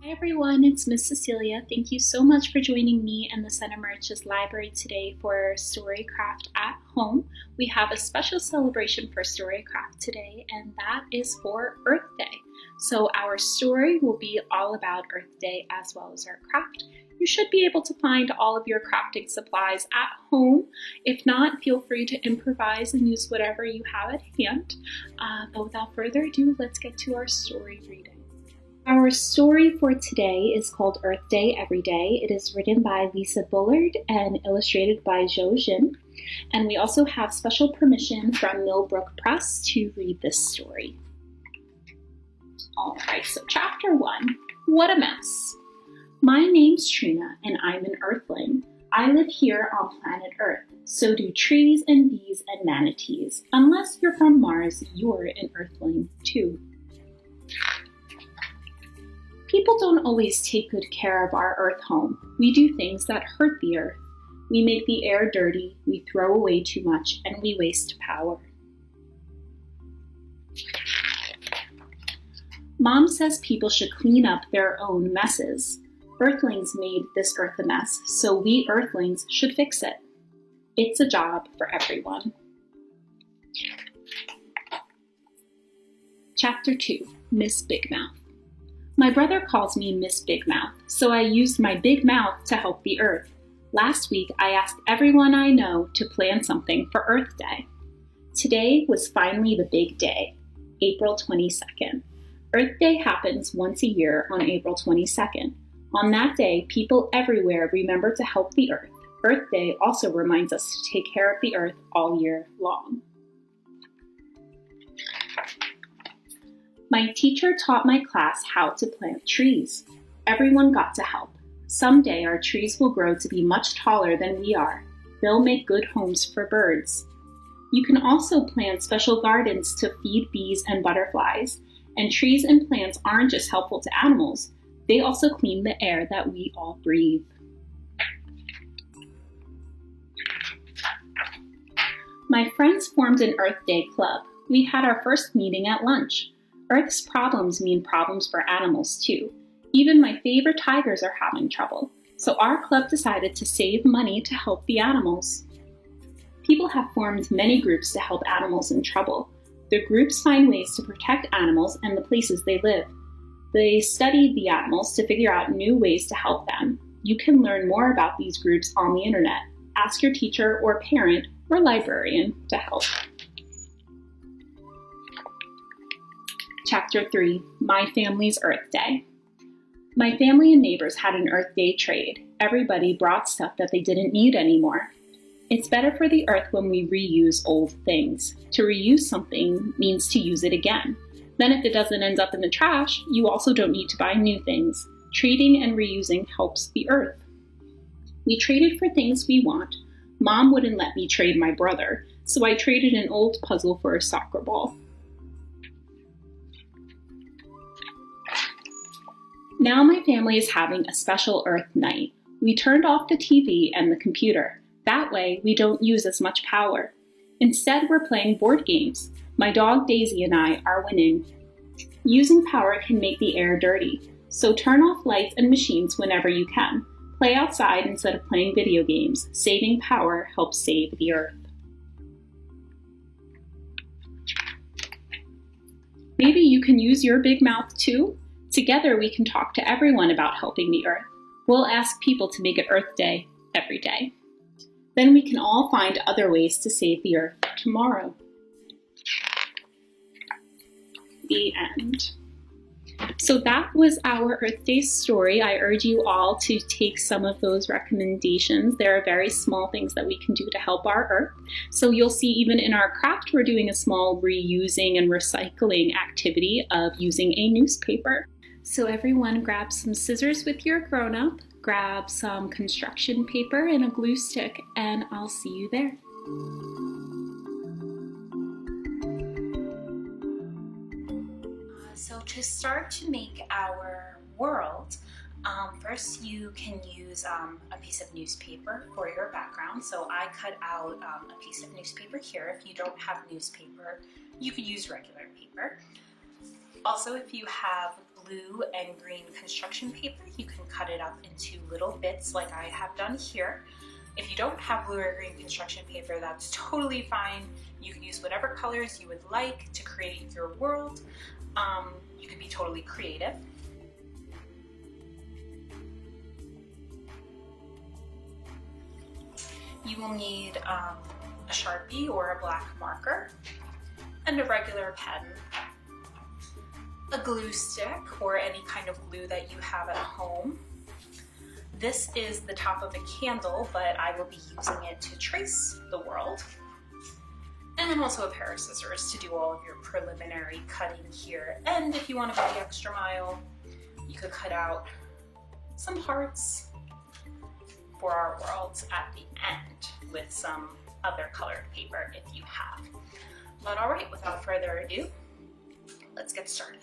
Hi everyone, it's Miss Cecilia. Thank you so much for joining me and the Center Merch's Library today for Storycraft at Home. We have a special celebration for Storycraft today, and that is for Earth Day. So our story will be all about Earth Day as well as our craft. You should be able to find all of your crafting supplies at home. If not, feel free to improvise and use whatever you have at hand. But without further ado, let's get to our story reading. Our story for today is called Earth Day Every Day. It is written by Lisa Bullard and illustrated by Xin Zheng. And we also have special permission from Millbrook Press to read this story. All right, so chapter 1, What a Mess. My name's Trina and I'm an Earthling. I live here on planet Earth. So do trees and bees and manatees. Unless you're from Mars, you're an Earthling too. People don't always take good care of our Earth home. We do things that hurt the Earth. We make the air dirty, we throw away too much, and we waste power. Mom says people should clean up their own messes. Earthlings made this Earth a mess, so we Earthlings should fix it. It's a job for everyone. Chapter 2, Miss Big Mouth. My brother calls me Miss Big Mouth, so I used my big mouth to help the Earth. Last week, I asked everyone I know to plan something for Earth Day. Today was finally the big day, April 22nd. Earth Day happens once a year on April 22nd. On that day, people everywhere remember to help the Earth. Earth Day also reminds us to take care of the Earth all year long. My teacher taught my class how to plant trees. Everyone got to help. Someday our trees will grow to be much taller than we are. They'll make good homes for birds. You can also plant special gardens to feed bees and butterflies. And trees and plants aren't just helpful to animals, they also clean the air that we all breathe. My friends formed an Earth Day club. We had our first meeting at lunch. Earth's problems mean problems for animals too. Even my favorite tigers are having trouble. So our club decided to save money to help the animals. People have formed many groups to help animals in trouble. The groups find ways to protect animals and the places they live. They study the animals to figure out new ways to help them. You can learn more about these groups on the internet. Ask your teacher or parent or librarian to help. Chapter 3, My Family's Earth Day. My family and neighbors had an Earth Day trade. Everybody brought stuff that they didn't need anymore. It's better for the Earth when we reuse old things. To reuse something means to use it again. Then if it doesn't end up in the trash, you also don't need to buy new things. Trading and reusing helps the Earth. We traded for things we want. Mom wouldn't let me trade my brother, so I traded an old puzzle for a soccer ball. Now my family is having a special Earth night. We turned off the TV and the computer. That way, we don't use as much power. Instead, we're playing board games. My dog Daisy and I are winning. Using power can make the air dirty, so turn off lights and machines whenever you can. Play outside instead of playing video games. Saving power helps save the Earth. Maybe you can use your big mouth too? Together, we can talk to everyone about helping the Earth. We'll ask people to make it Earth Day every day. Then we can all find other ways to save the Earth tomorrow. The end. So that was our Earth Day story. I urge you all to take some of those recommendations. There are very small things that we can do to help our Earth. So you'll see even in our craft, we're doing a small reusing and recycling activity of using a newspaper. So everyone grab some scissors with your grown-up, grab some construction paper and a glue stick, and I'll see you there. So to start to make our world, first you can use a piece of newspaper for your background. So I cut out a piece of newspaper here. If you don't have newspaper, you could use regular paper. Also, if you have blue and green construction paper, you can cut it up into little bits like I have done here. If you don't have blue or green construction paper, that's totally fine. You can use whatever colors you would like to create your world. You can be totally creative. You will need a Sharpie or a black marker and a regular pen, a glue stick or any kind of glue that you have at home. This is the top of a candle, but I will be using it to trace the world. And then also a pair of scissors to do all of your preliminary cutting here. And if you want to go the extra mile, you could cut out some hearts for our worlds at the end with some other colored paper if you have. But all right, without further ado, let's get started.